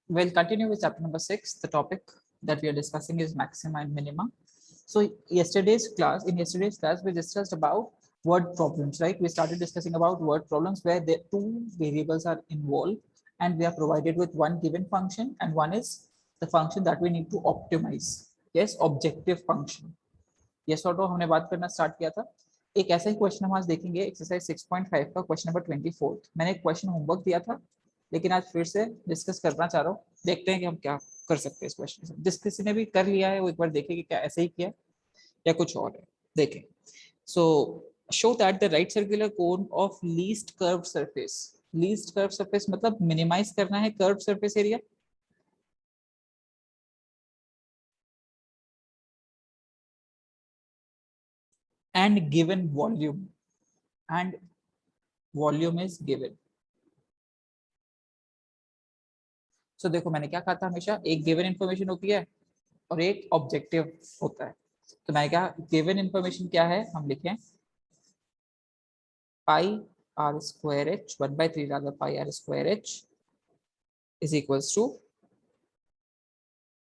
We'll continue with chapter number 6. The topic that we are discussing is maxima and minima. So in yesterday's class, we discussed about word problems, right? We started discussing about word problems where the two variables are involved and we are provided with one given function and one is the function that we need to optimize. Yes, objective function. Yes or no हमने बात करना start किया था. एक ऐसा ही question हम आज देखेंगे एक्सरसाइज 6.5 का क्वेश्चन नंबर 24. मैंने एक क्वेश्चन होमवर्क दिया था लेकिन आज फिर से डिस्कस करना चाह रहा हूँ. देखते हैं कि हम क्या कर सकते हैं इस क्वेश्चन से. जिस किसी ने भी कर लिया है वो एक बार देखें कि क्या ऐसे ही किया या कुछ और है. देखें. सो show that the right circular cone of least curved surface. Least curved surface मतलब मिनिमाइज करना है curved surface area. And given volume, and volume is given. So देखो मैंने क्या कहा था, हमेशा एक गिवन इंफॉर्मेशन होती है और एक ऑब्जेक्टिव होता है. तो मैंने क्या गिवन इंफॉर्मेशन क्या है, हम लिखें pi are square h 1/3 rather pi are square h is equals to,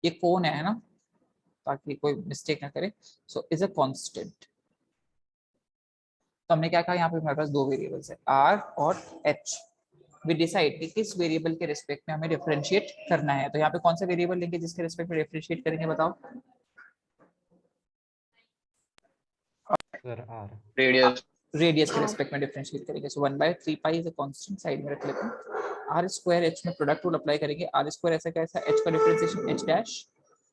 ये कौन है ना ताकि कोई मिस्टेक ना करे. So is a constant. तो हमने क्या कहा, यहाँ पे हमारे पास दो वेरिएबल्स है आर और एच. वी डिसाइड कि किस वेरिएबल के रिस्पेक्ट में हमें डिफरेंशिएट करना है. तो यहाँ पे कौन सा वेरिएबल लेंगे जिसके रिस्पेक्ट में डिफरेंशिएट करेंगे, बताओ. Sir R. रेडियस. रेडियस के रिस्पेक्ट में डिफरेंशिएट करेंगे. So 1/3 pi is a constant, side में रख लेते हैं. आर स्क्वायर एच में प्रोडक्ट रूल अप्लाई करेंगे. आर स्क्वायर ऐसा का ऐसा एच का differentiation H dash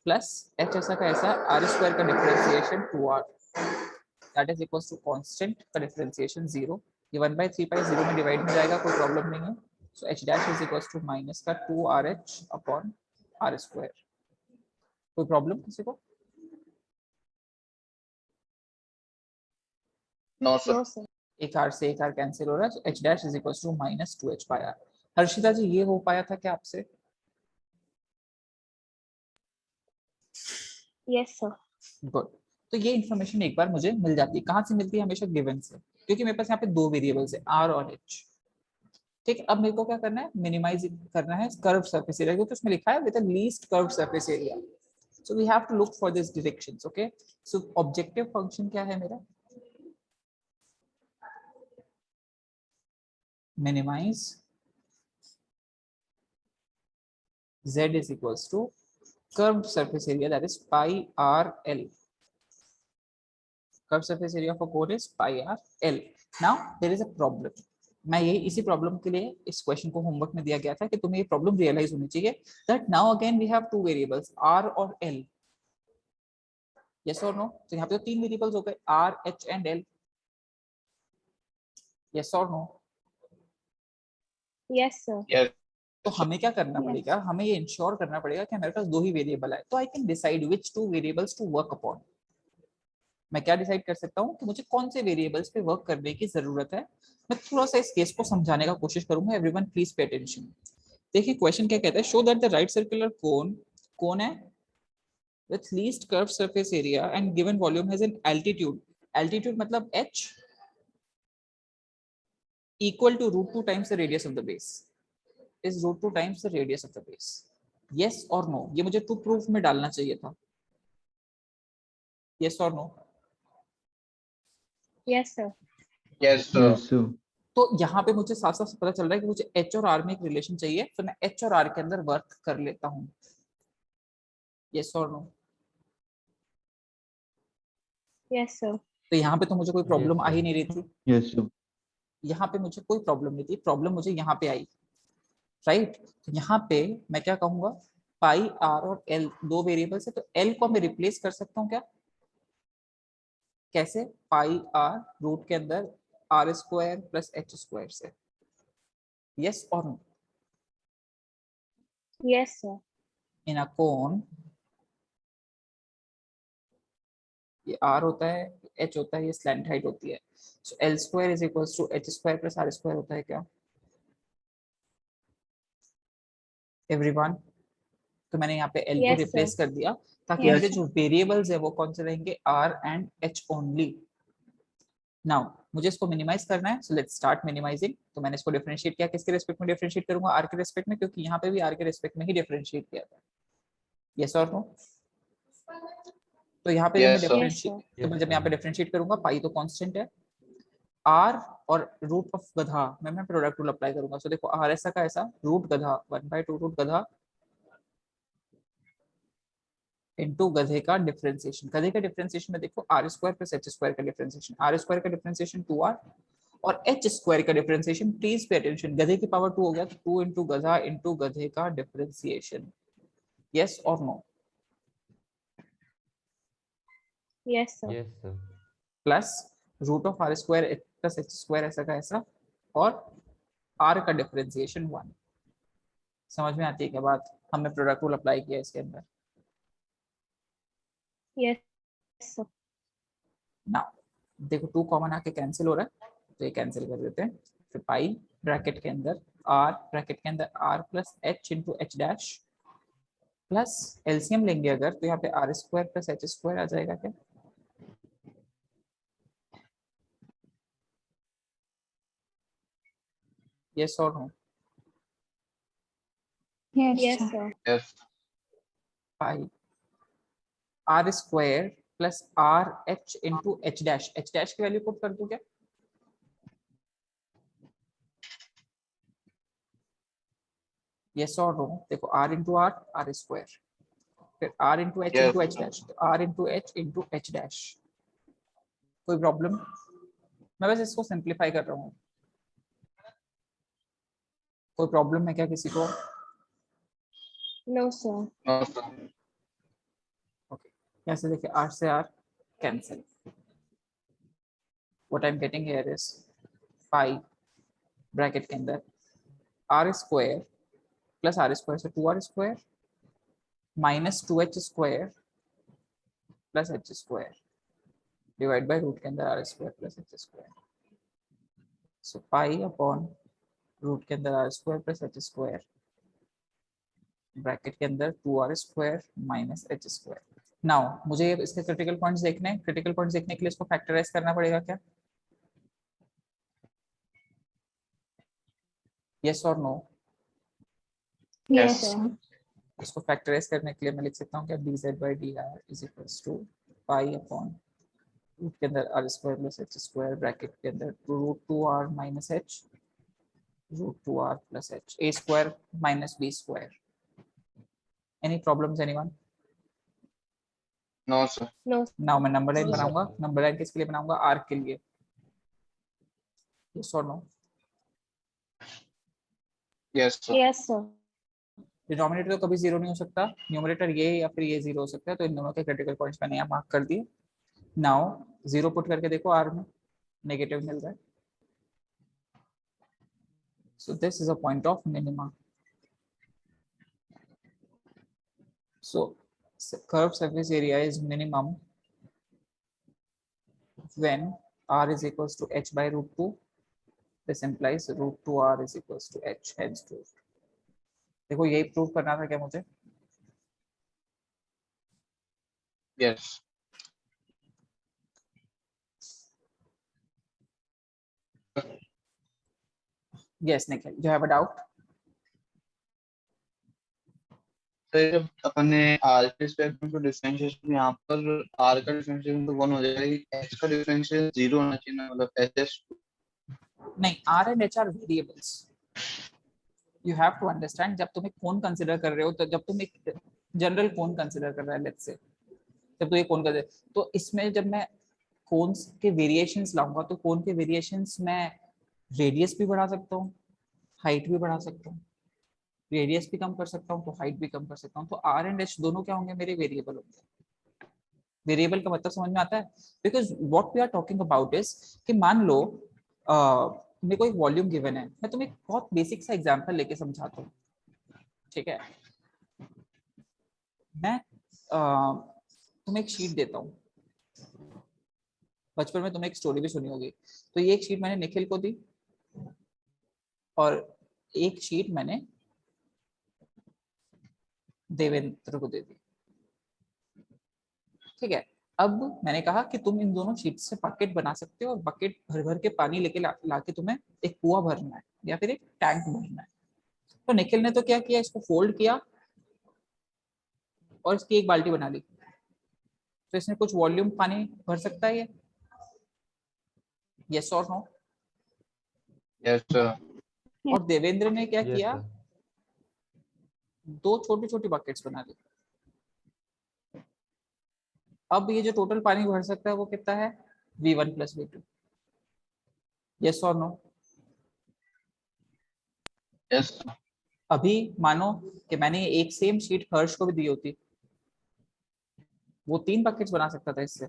plus H ऐसा का ऐसा आर स्क्वायर का differentiation 2r that is equals to constant का डिफरेंशिएशन 0. ये 1/3 पाई 0 में डिवाइड हो जाएगा, कोई प्रॉब्लम नहीं है. So H dash is equals to minus का 2rh अपॉन आर स्क्वायर. कोई प्रॉब्लम किसी को? No sir. एक आर से एक आर कैंसिल हो रहा है. So H dash is equals to minus 2h pi r. Harshita ji ये हो पाया था क्या आपसे? Yes sir. गुड. तो ये इन्फॉर्मेशन एक बार मुझे मिल जाती है. कहाँ से मिलती है? हमेशा गिवन से, क्योंकि मेरे पास यहाँ पे दो वेरिएबल्स है आर और एच. ठीक. अब मेरे को क्या करना है, मिनिमाइज करना है कर्व सरफेस एरिया, क्योंकि उसमें लिखा है with the least curve surface area. So we have to look for this directions. Okay. So objective function क्या है मेरा? Minimise z is equals to curved surface area, that is pi r l. Curved surface area of a cone is pi r l. Now there is a problem. मैं यही इसी problem के लिए इस question को होमवर्क में दिया गया था कि तुम्हें ये प्रॉब्लम रियलाइज होनी चाहिए that now again we have two variables r और l. यस और नो? तो यहाँ पे तो तीन वेरिएबल्स हो गए r h and l. Yes और नो? Yes sir. यस. तो हमें क्या करना पड़ेगा, हमें ये इंश्योर करना पड़ेगा कि हमारे पास दो ही वेरिएबल है. तो I can decide which two variables to work upon. मैं क्या डिसाइड कर सकता हूँ कि मुझे कौन से वेरिएबल्स पे वर्क करने की जरूरत है. मैं थोड़ा सा इस केस को समझाने का कोशिश करूंगा. Everyone please pay attention. देखिए क्वेश्चन क्या कहता है, show that the right circular cone है with least curve surface area and given volume has an altitude. Altitude मतलब h equal to √2 times the radius of the base. is √2 times the radius of the base. Yes or no? ये मुझे to proof में डालना चाहिए था. Yes or no? Yes sir. Yes sir. तो यहाँ पे मुझे साफ साफ पता चल रहा है कि मुझे h और r में एक रिलेशन चाहिए. तो मैं h और r के अंदर वर्क कर लेता हूँ. Yes or no? Yes sir. तो यहाँ पे तो मुझे कोई प्रॉब्लम आ ही नहीं रही थी. Yes sir. यहाँ पे मुझे कोई प्रॉब्लम नहीं थी. प्रॉब्लम मुझे यहाँ पे आई. राइट. तो यहाँ पे मैं क्या कहूंगा, पाई आर और एल दो वेरिएबल्स है, तो एल को मैं रिप्लेस कर सकता हूँ क्या? कैसे? पाई आर रूट के अंदर R square plus H square से. यस और no? Yes sir. In a cone ये आर होता है, एच होता है, ये स्लैंट हाइट होती है. So L square is equals to H square plus R square होता है क्या एवरीवन? तो मैंने यहाँ पे एल को Yes, रिप्लेस sir. कर दिया ताकि Yes. मेरे जो वेरिएबल्स है वो कौन से रहेंगे, R and H only. Now मुझे इसको मिनिमाइज करना है, सो लेट्स स्टार्ट मिनिमाइजिंग। तो मैंने इसको डिफरेंशिएट किया, किसके रेस्पेक्ट में डिफरेंशिएट करूंगा? आर के रेस्पेक्ट में, क्योंकि यहाँ पे भी आर के रेस्पेक्ट में ही डिफरेंशिएट किया था। यस और नो? तो यहाँ पे जब मैं Yes, sir. Yes, differentiate, sir. तो जब यहाँ पे डिफरेंशिएट करूंगा, पाई तो कांस्टेंट है, आर और रूट ऑफ गधा में मैं प्रोडक्ट रूल अप्लाई करूंगा। सो देखो आर ऐसा का ऐसा, रूट गधा 1/2 रूट गधा इनटू गधे का डिफरेंशिएशन। गधे का डिफरेंशिएशन में देखो R square plus H square का डिफरेंशिएशन, आर स्क्वायर का डिफरेंशिएशन 2r और एच स्क्वायर का डिफरेंशिएशन, प्लीज पे अटेंशन, गधे की पावर 2 हो गया, तो 2 इंटू गधा इंटू गधे का डिफरेंशिएशन। यस और no? Yes, sir. Yes, sir. Plus root of R square plus H square ऐसा का ऐसा, और आर का डिफरेंशिएशन 1। समझ में आती है क्या बात? हमने प्रोडक्ट रूल अप्लाई किया इसके अंदर। Yes, sir. ना देखो 2 कॉमन आके कैंसिल हो रहा है, तो ये कैंसिल कर देते हैं। फिर पाई ब्रैकेट के अंदर आर, ब्रैकेट के अंदर R plus H into H dash, plus LCM लेंगे अगर, तो यहाँ पे R square plus H square आ जाएगा क्या? यस और no? Yes, sir. Yes. Pi are square plus R H into H dash, H dash की वैल्यू पुट कर दूं क्या? यस और नो? देखो आर इंटू आर स्क्वायर, फिर R into H Yes. Into H dash, तो R into H dash. कोई problem? मैं बस इसको सिंप्लीफाई कर रहा हूँ। कोई प्रॉब्लम है क्या किसी को? No, sir. No, sir. Okay, कैसे देखिए, आर से R cancel, what I am getting here is 5 bracket के अंदर R square plus R square से 2r square minus 2h square plus h square divide by root के अंदर R square plus h square. So pi upon root के अंदर R square plus h square bracket के अंदर 2r square minus h square. Now मुझे इसके critical points देखने हैं, क्रिटिकल पॉइंट्स देखने के लिए इसको फैक्टराइज करना पड़ेगा क्या? यस और नो? Yes, Yes. sir. इसको फैक्टराइज करने के लिए मैं लिख सकता हूँ क्या, dz by dr is equals to pi upon root के अंदर R square plus H square bracket के अंदर root 2r minus H root 2r plus H, A square minus B square. Any problems anyone? No, sir. No, now मैं number line No, sir. बनाऊंगा, number line किसके लिए बनाऊंगा? R के लिए। Yes और no? Yes, sir. yes, sir. Denominator तो कभी जीरो नहीं हो सकता, न्यूमरेटर ये या फिर ये जीरो हो सकता है, तो इन दोनों के क्रिटिकल पॉइंट्स मैंने यहाँ मार्क कर दिए। नाउ जीरो पुट करके देखो आर में नेगेटिव मिल रहा है, so this is a point of minima. So curved surface area is minimum when r is equals to h by root 2. This implies root 2r is equals to h, hence proved. देखो यही prove करना था क्या मुझे? Yes. Yes, Nikhil, you have a doubt? तो जब अपन ने are के रिस्पेक्ट में तो डिफरेंशिएशन यहाँ पर आर का डिफरेंशिएशन तो 1 हो जाएगा, एच का डिफरेंशिएशन 0 होना चाहिए ना, मतलब एच नहीं, r and h are variables. You have to understand, जब तुम एक कोन कंसीडर कर रहे हो, तो जब तुम एक जनरल कोन कंसीडर कर रहा है, लेट्स से जब तो ये कोन का, तो इसमें जब मैं कोन्स के वेरिएशंस लाऊंगा, तो कोन के वेरिएशंस में रेडियस भी बढ़ा सकता हूँ, हाइट भी बढ़ा सकता हूँ, रेडियस भी कम कर सकता हूँ, तो हाइट भी कम कर सकता हूँ। तो आर एंड एच दोनों क्या होंगे? मेरे वेरिएबल होंगे। वेरिएबल का मतलब समझ में आता है? Because what we are talking about is कि मान लो मेरे को एक वॉल्यूम गिवन है, मैं तुम्हें एक बहुत बेसिक सा एग्जांपल लेके समझाता हूँ, ठीक है? मैं तुम्हें एक शीट देता हूँ, बचपन में तुमने एक स्टोरी भी सुनी होगी, तो ये एक शीट मैंने निखिल को दी और एक शीट मैंने देवेंद्र को दे दी, ठीक है? अब मैंने कहा कि तुम इन दोनों शीट से बकेट बना सकते हो और बकेट भर भर के पानी लेके लाके तुम्हें एक कुआं भरना है या फिर एक टैंक भरना है। तो निखिल ने तो क्या किया, इसको फोल्ड किया और इसकी एक बाल्टी बना ली। तो इसमें कुछ वॉल्यूम पानी भर सकता है ये, यस और नो? Yes sir. और देवेंद्र ने क्या Yes, किया, sir. दो छोटी छोटी बकेट्स बना ली। अब ये जो टोटल पानी भर सकता है वो कितना है, V1 प्लस V2, यस और नो? Yes sir. अभी मानो कि मैंने एक सेम शीट हर्ष को भी दी होती, वो 3 बकेट्स बना सकता था इससे।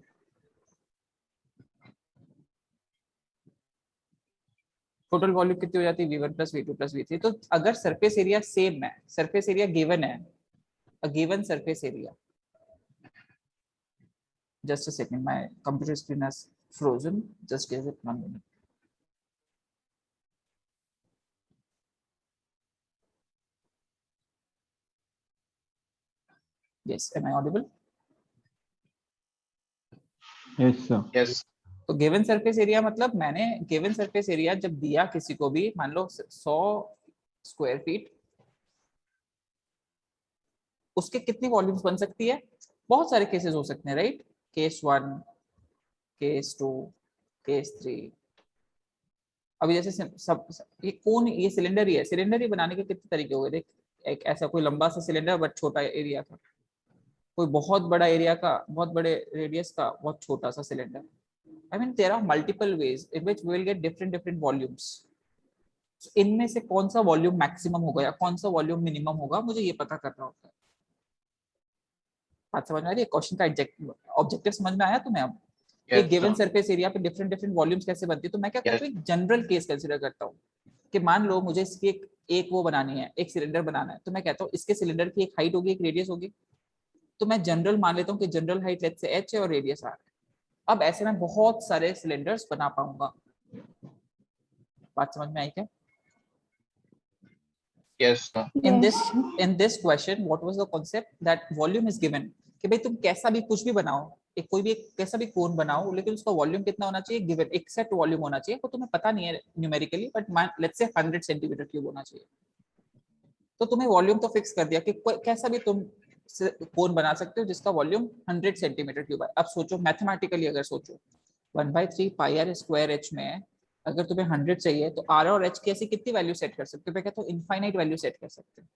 टोटल वॉल्यूम कितनी हो जाती है, V1 plus V2 plus V3। तो अगर सरफेस एरिया सेम है, सरफेस एरिया गिवन है, a given surface area, just a second, my computer screen has frozen, just give it 1 minute. Yes, am I audible? Yes, sir. Yes. तो given surface area मतलब मैंने given surface area जब दिया किसी को भी, मान लो 100 स्क्वायर फीट, उसके कितनी वॉल्यूम्स बन सकती है, बहुत सारे केसेस हो सकते हैं, राइट? Case 1, case 2, case 3। अभी जैसे ये कौन, ये सिलेंडर ही है, सिलेंडर ही बनाने के कितने तरीके हो गए देख। एक ऐसा कोई लंबा सा सिलेंडर बट छोटा एरिया का, कोई बहुत बड़ा एरिया का, बहुत बड़े रेडियस का बहुत छोटा सा cylinder. I mean there are multiple ways in which we will get different volumes. So, इनमें से कौन सा वॉल्यूम मैक्सिमम होगा या कौन सा वॉल्यूम मिनिमम होगा, मुझे ये पता करना होता है। बात समझ में आ रही है? क्वेश्चन का ऑब्जेक्टिव समझ में आया तुम्हें? अब एक गिवन सरफेस एरिया पे डिफरेंट वॉल्यूम्स कैसे बनती है, तो मैं क्या करता हूँ, एक जनरल केस कंसीडर करता हूँ कि मान लो मुझे इसकी एक वो बनानी है, एक सिलेंडर बनाना है, तो मैं कहता हूँ इसके सिलेंडर की एक हाइट होगी, एक रेडियस होगी। तो मैं जनरल मान लेता हूँ कि general height let's say h है और रेडियस r है। अब ऐसे में बहुत सारे सिलेंडर्स बना पाऊंगा। बात समझ में आई क्या? Yes sir. in this question what was the concept that volume is given, कि भाई तुम कैसा भी कुछ भी बनाओ, एक कोई भी एक कैसा भी कोन बनाओ, लेकिन उसका वॉल्यूम कितना होना चाहिए, गिवन एक सेट वॉल्यूम होना चाहिए, वो तुम्हें पता नहीं है numerically, but let's say 100 centimetre cube होना चाहिए। तो तुम्हें वॉल्यूम तो फिक्स कर दिया कि कैसा भी तुम कोन बना सकते हो जिसका वॉल्यूम 100 सेंटीमीटर क्यूब है। अब सोचो मैथमेटिकली, अगर सोचो 1/3 पाई आर स्क्वायर एच में अगर तुम्हें 100 चाहिए तो आर और एच की ऐसी कितनी वैल्यू सेट कर सकते हो? मैं कहता हूँ इनफाइनाइट वैल्यू सेट कर सकते हो।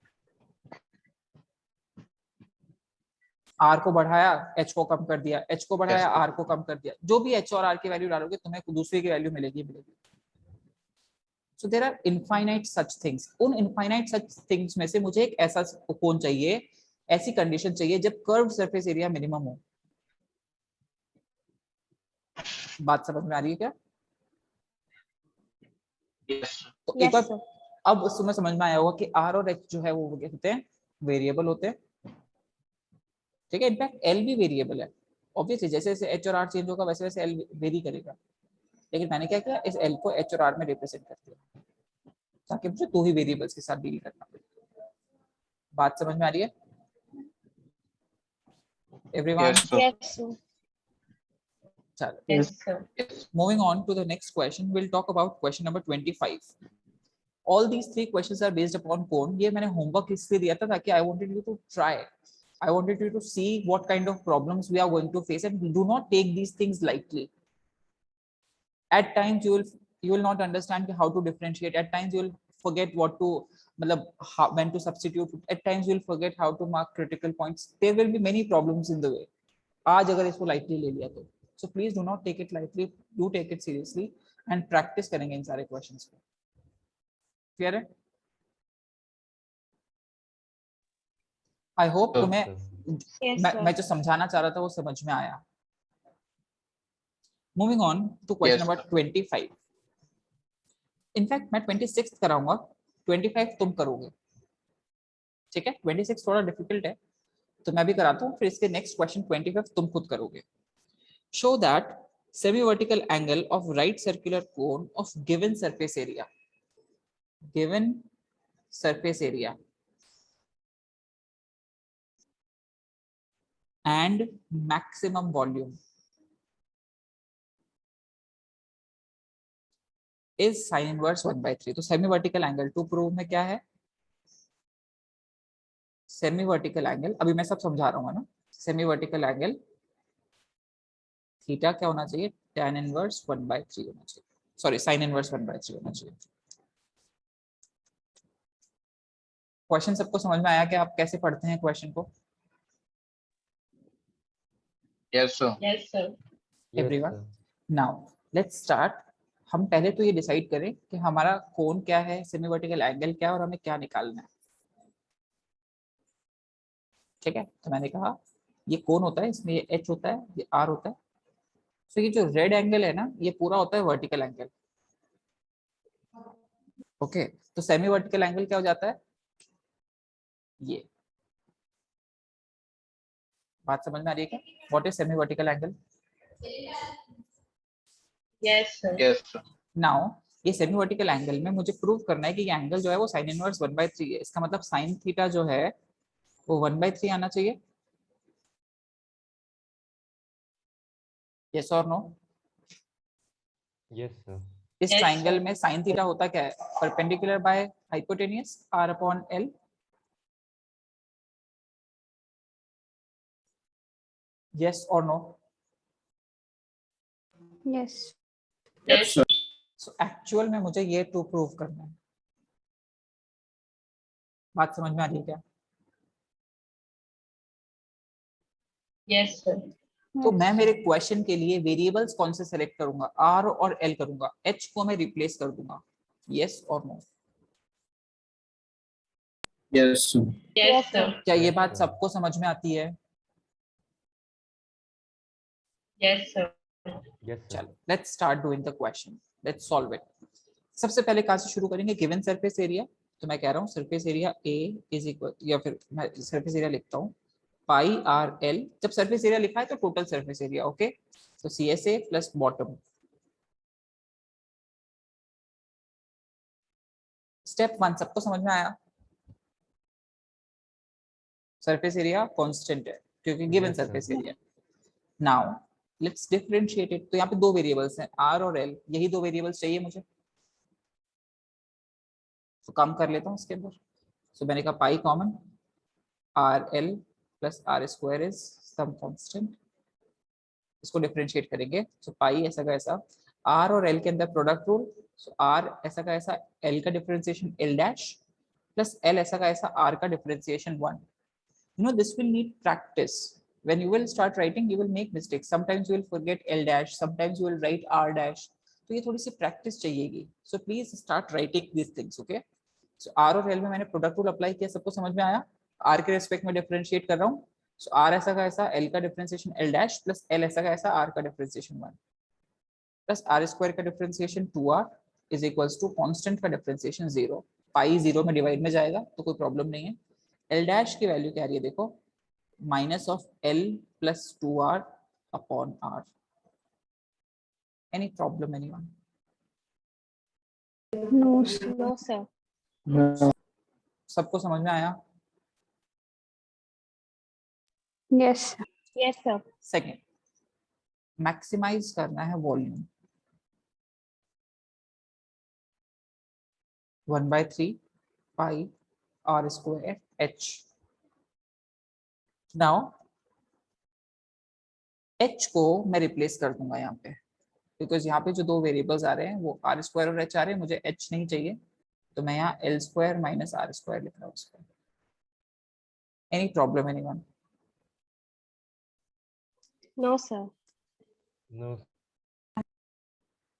आर को बढ़ाया, एच को कम कर दिया, एच को बढ़ाया, आर को कम कर दिया, जो भी एच और आर की वैल्यू डालोगे तुम्हें दूसरे की वैल्यू मिलेगी। So there are infinite such things. उन इनफाइनाइट सच थिंग्स में से मुझे एक ऐसा कोन चाहिए, ऐसी कंडीशन चाहिए जब कर्व सरफेस एरिया मिनिमम हो। बात समझ में आ रही है क्या? तो एक बार अब उस समय समझ में आया होगा कि आर और एच जो है वो क्या होते हैं, वेरिएबल होते हैं, ठीक है। इनफैक्ट एल भी वेरिएबल है, ऑब्वियसली जैसे जैसे एच और आर चेंज होगा वैसे वैसे एल वेरी करेगा। लेकिन मैंने क्या किया, इस एल को एच और आर में रिप्रेजेंट कर दिया ताकि मुझे दो ही वेरिएबल्स के साथ डील करना पड़े। बात समझ में आ रही है एवरीवन? Yes, sir. चलो, Yes, sir. moving on to the next question, we'll talk about question number 25. All these 3 questions are based upon cone. ये मैंने होमवर्क इसलिए दिया था ताकि I wanted you to try, I wanted you to see what kind of problems we are going to face, and do not take these things lightly. At times you will not understand how to differentiate, at times you will forget what to when to substitute, at times you will forget how to mark critical points. There will be many problems in the way. आज अगर इसको lightly ले लिया तो, so please do not take it lightly, do take it seriously and practice करेंगे इन सारे questions को। Clear है? I hope तुम्हें मैं जो समझाना चाह रहा था वो समझ में आया। Moving on to question number 25. In fact मैं 26 कराऊंगा, 25 तुम करोगे, ठीक है? 26 थोड़ा डिफिकल्ट है तो मैं भी कराता हूँ, फिर इसके नेक्स्ट क्वेश्चन 25 तुम खुद करोगे। Show that semi-vertical angle of right circular cone of given surface area. Given surface area. and maximum volume is sin inverse 1/3. तो semi vertical angle to prove में क्या है, सेमी वर्टिकल एंगल, अभी मैं सब समझा रहा हूँ ना, सेमी वर्टिकल एंगल थीटा क्या होना चाहिए, tan इनवर्स 1/3 होना चाहिए, सॉरी sin इनवर्स 1/3 होना चाहिए। क्वेश्चन सबको समझ में आया कि आप कैसे पढ़ते हैं क्वेश्चन को? Yes sir. Yes, sir. Everyone, now let's start. हम पहले तो ये डिसाइड करें कि हमारा कोण क्या है, सेमी वर्टिकल एंगल क्या है और हमें क्या निकालना है। ठीक है, तो मैंने कहा ये कोण होता है, इसमें ये h होता है, ये r होता है। तो ये जो रेड एंगल है ना, ये पूरा होता है वर्टिकल एंगल। ओके, तो सेमी वर्टिकल एंगल क्या हो जाता है, ये बात समझ में आ रही है क्या? What is semi vertical angle? Yes, sir. Yes sir. Now ये सेमी वर्टिकल एंगल में मुझे प्रूव करना है कि ये एंगल जो है वो साइन इनवर्स 1/3 है। इसका मतलब साइन थीटा जो है वो 1/3 आना चाहिए। यस और नो? Yes sir. इस Yes, ट्राइंगल sir. में साइन थीटा होता क्या है, perpendicular by hypotenuse r/l। Yes और no? Yes. Yes sir. So actual में मुझे ये टू प्रूव करना है। बात समझ में आ रही है क्या? Yes, sir. तो मैं मेरे क्वेश्चन के लिए वेरिएबल्स कौन से सेलेक्ट करूंगा, r और l करूंगा, h को मैं रिप्लेस कर दूंगा। यस और no? Yes sir. Yes, sir. क्या ये Yes, बात sir. सबको समझ में आती है? Yes, sir. Yes sir. चलो let's start doing the question, let's solve it. सबसे पहले कहां से शुरू करेंगे, गिवन सरफेस एरिया। तो मैं कह रहा हूँ surface area A is equal, या फिर मैं सरफेस एरिया लिखता हूँ पाई आर एल। जब सरफेस एरिया लिखा है तो टोटल सरफेस एरिया, ओके। तो CSA प्लस बॉटम। स्टेप 1 सबको समझ में आया? सरफेस एरिया कांस्टेंट है क्योंकि given Yes, sir. Surface area. Now let's differentiate it. तो यहाँ पे दो वेरिएबल्स हैं, आर और एल, यही दो वेरिएबल्स चाहिए मुझे, तो कम कर लेता हूँ इसके अंदर। सो मैंने कहा pi common, R L plus R square is some constant. इसको डिफरेंशिएट करेंगे, सो पाई ऐसा का ऐसा, आर और एल के अंदर प्रोडक्ट रूल, सो आर ऐसा का ऐसा, एल का differentiation L dash plus L ऐसा का ऐसा, आर का differentiation 1। you know this will need practice. When you will start writing you will make mistakes, sometimes you will forget l dash, sometimes you will write r dash, तो ये थोड़ी सी practice चाहिएगी। So please start writing this things, okay. So R और L में मैंने product rule apply किया, सबको समझ में आया? आर के रेस्पेक्ट में डिफरेंशिएट कर रहा हूँ, सो आर ऐसा का ऐसा, एल का differentiation L dash plus L ऐसा का ऐसा, आर का डिफरेंशिएशन 1 प्लस आर स्क्वायर का differentiation 2r is equals to constant का डिफरेंशिएशन 0। पाई 0 में डिवाइड में जाएगा तो कोई प्रॉब्लम नहीं है। एल डैश की वैल्यू क्या आ रही है देखो, minus of L plus 2R upon R. Any problem, anyone? No, sir. No, sir. सबको समझ में आया? Yes, sir. Yes, sir. Second, maximise करना है volume. 1/3 pi are square H. Now H को मैं रिप्लेस कर दूंगा यहाँ पे, बिकॉज यहाँ पे जो दो वेरिएबल्स आ रहे हैं वो आर स्क्वायर और एच आ रहे हैं, मुझे एच नहीं चाहिए, तो मैं यहाँ L square minus R square लिख रहा हूँ उसको। Any problem anyone? No, sir. No.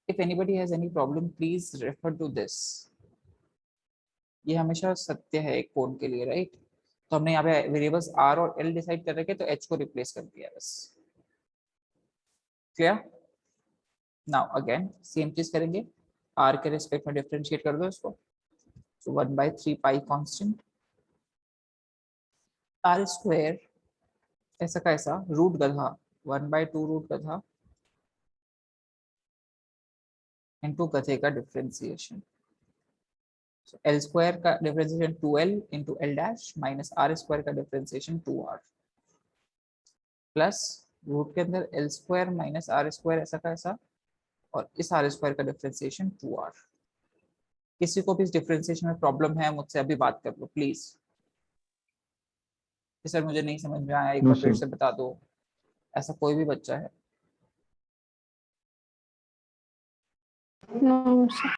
If anybody has any problem, please refer to this. ये हमेशा सत्य है एक कोण के लिए, राइट? तो हमने यहाँ पे वेरिएबल्स r और l डिसाइड कर रखे, तो h को रिप्लेस कर दिया बस। क्लियर? नाउ अगेन सेम चीज करेंगे, r के रिस्पेक्ट में डिफरेंशिएट कर दो इसको, तो 1/3 पाई कांस्टेंट r स्क्वायर ऐसा का ऐसा, रूट गधा 1/2 रूट गधा इनटू गधे का डिफरेंशिएशन। So L स्क्वायर का differentiation 2L into L dash minus R square का डिफरेंशिएशन 2R। प्लस रूट के अंदर L square minus R square ऐसा का ऐसा, और इस आर स्क्वायर का डिफरेंशिएशन 2r। किसी को भी इस डिफरेंशिएशन में प्रॉब्लम है मुझसे अभी बात कर लो प्लीज। सर मुझे नहीं समझ में आया, एक No, बार फिर sir. से बता दो, ऐसा कोई भी बच्चा है? No, sir.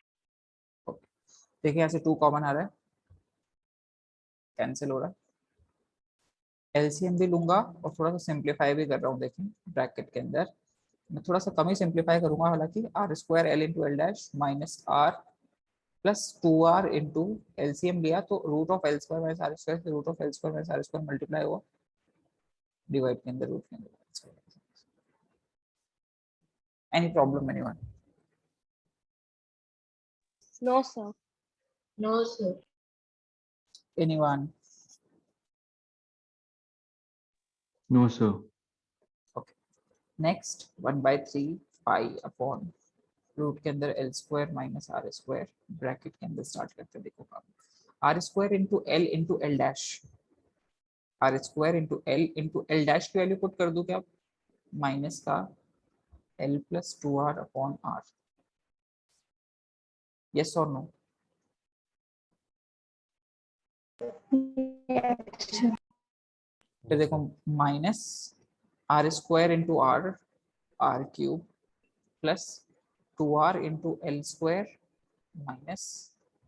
देखिए यहाँ से 2 कॉमन आ रहा है, कैंसिल हो रहा है, एलसीएम भी लूंगा और थोड़ा सा सिंप्लीफाई भी कर रहा हूँ। देखें ब्रैकेट के अंदर मैं थोड़ा सा कम ही सिंप्लीफाई करूंगा, हालांकि R square L into L dash minus R plus 2r into LCM लिया तो root of L square minus R square से root of L square minus R square multiply हुआ, डिवाइड के अंदर रूट के अंदर। Any problem anyone? No, sir. No, sir. Anyone? No, sir. Next 1/3 pi upon root के अंदर L square minus R square, bracket के अंदर स्टार्ट करते हैं। देखो काम, R square into L dash, R square into L dash की value put कर दूं क्या, माइनस का L plus 2r upon R, yes और नो? Yes, sir. फिर देखो minus R square into R, R cube plus 2r into L square minus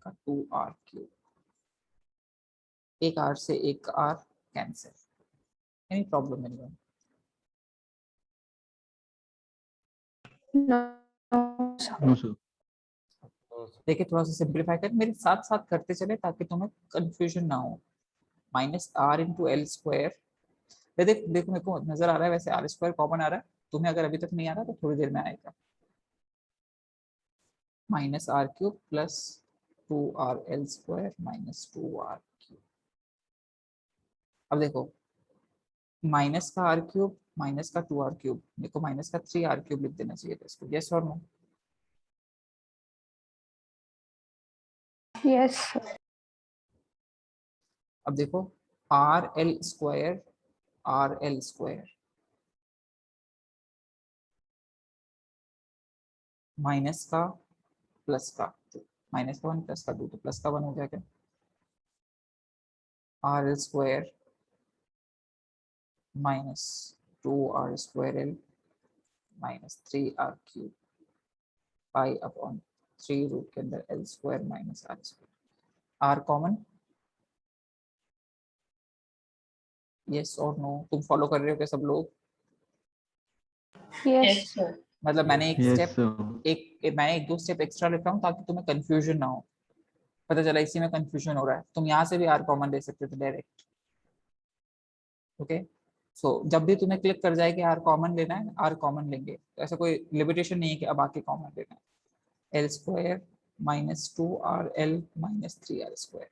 का 2r cube, एक आर से एक R cancel. Any problem anyone? No, sir. No, sir. No, sir. देखिए थोड़ा सा सिंप्लीफाई कर, मेरे साथ साथ करते चले ताकि तुम्हें कंफ्यूजन ना हो। Minus R into L square, देखो मेरे को नजर आ रहा है वैसे आर स्क्वायर कॉमन आ रहा है, तुम्हें अगर अभी तक नहीं आ रहा तो थोड़ी देर में आएगा। Minus R cube plus 2r L square minus 2r cube. अब देखो माइनस का आर क्यूब माइनस का 2r क्यूब, मेरे को माइनस का 3r क्यूब लिख देना चाहिए था इसको, यस और नो? Yes, sir. अब देखो आर एल स्क्वायर माइनस का प्लस का, माइनस का 1 प्लस का 2 तो प्लस का 1 हो जाएगा, R L square minus 2r square L minus 3r cube pi upon 3 root के अंदर L square minus R square. R common, yes और नो? तुम फॉलो कर रहे हो क्या सब लोग? Yes, sir. मतलब मैंने एक Yes, स्टेप sir. मैंने एक दो स्टेप एक्स्ट्रा लिख रहा हूँ ताकि तुम्हें कंफ्यूजन ना हो। पता चला इसी में कंफ्यूजन हो रहा है, तुम यहाँ से भी आर कॉमन ले सकते थे डायरेक्ट। ओके, सो जब भी तुम्हें क्लिक कर जाए कि आर कॉमन लेना है, आर कॉमन लेंगे, तो ऐसा कोई लिमिटेशन नहीं है कि अब आके कॉमन लेना है। L square minus 2rl minus 3r square.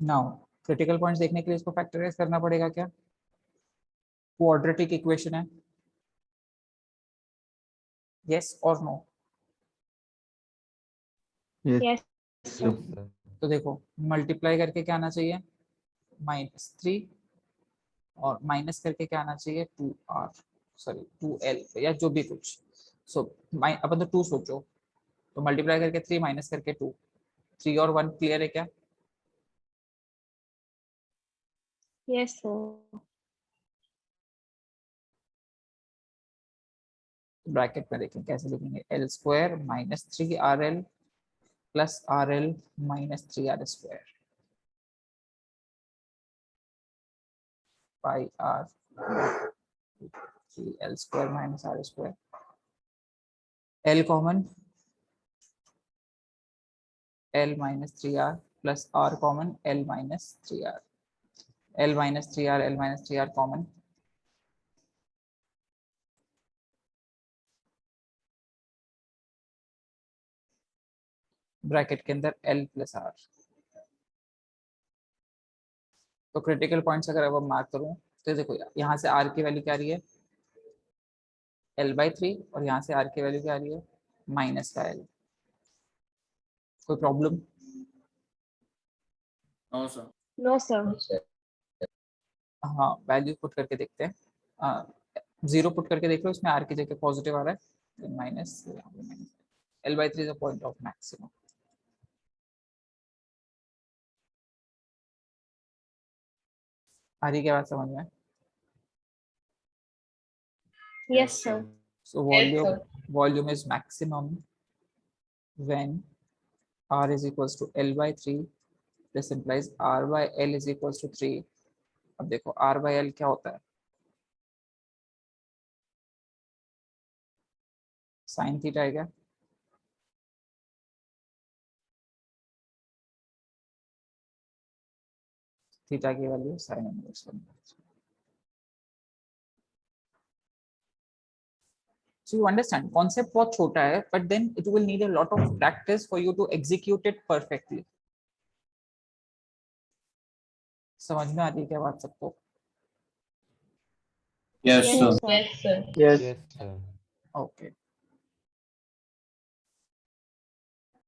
Now critical points देखने के लिए इसको फैक्टराइज करना पड़ेगा क्या? क्वाड्रेटिक इक्वेशन है, यस और no? Yes, Yes, sir. sir. Sir. तो देखो मल्टीप्लाई करके क्या आना चाहिए, -3, और माइनस करके क्या आना चाहिए, 2r, सॉरी 2l या जो भी कुछ। सो अपन तो 2 सोचो, तो मल्टीप्लाई करके 3 माइनस करके 2, 3 और 1 क्लियर है क्या? Yes, sir. ब्रैकेट में देखें कैसे लिखेंगे, L square minus 3rl plus rl minus 3r square by r, 3l square minus r square, l common, l minus 3r plus r common, l minus 3r, l minus 3r, l minus 3r common, bracket के अंदर l plus r। तो critical points अगर अब mark करूं तो देखो यहाँ से r की वैल्यू क्या आ रही है, l/3, और यहाँ से r की वैल्यू क्या आ रही है, माइनस का l। कोई problem? No sir. No, sir. हाँ वैल्यू पुट करके देखते हैं। जीरो पुट करके देख लो, इसमें आर की जगह पॉजिटिव आ रहा है, minus L/3 is a point of maximum. आ रही क्या बात समझ में? Yes, sir. So volume is maximum when R is equals to L/3. This implies R/L is equals to 3. अब देखो R/L क्या होता है? साइन थीटा है क्या? थीटा की value sine inverse 1। So you understand, concept बहुत छोटा है, but then it will need a lot of practice for you to execute it perfectly. समझ में आ रही है क्या बात सबको? Yes, Yes, sir. sir. Yes. Yes, sir. Okay.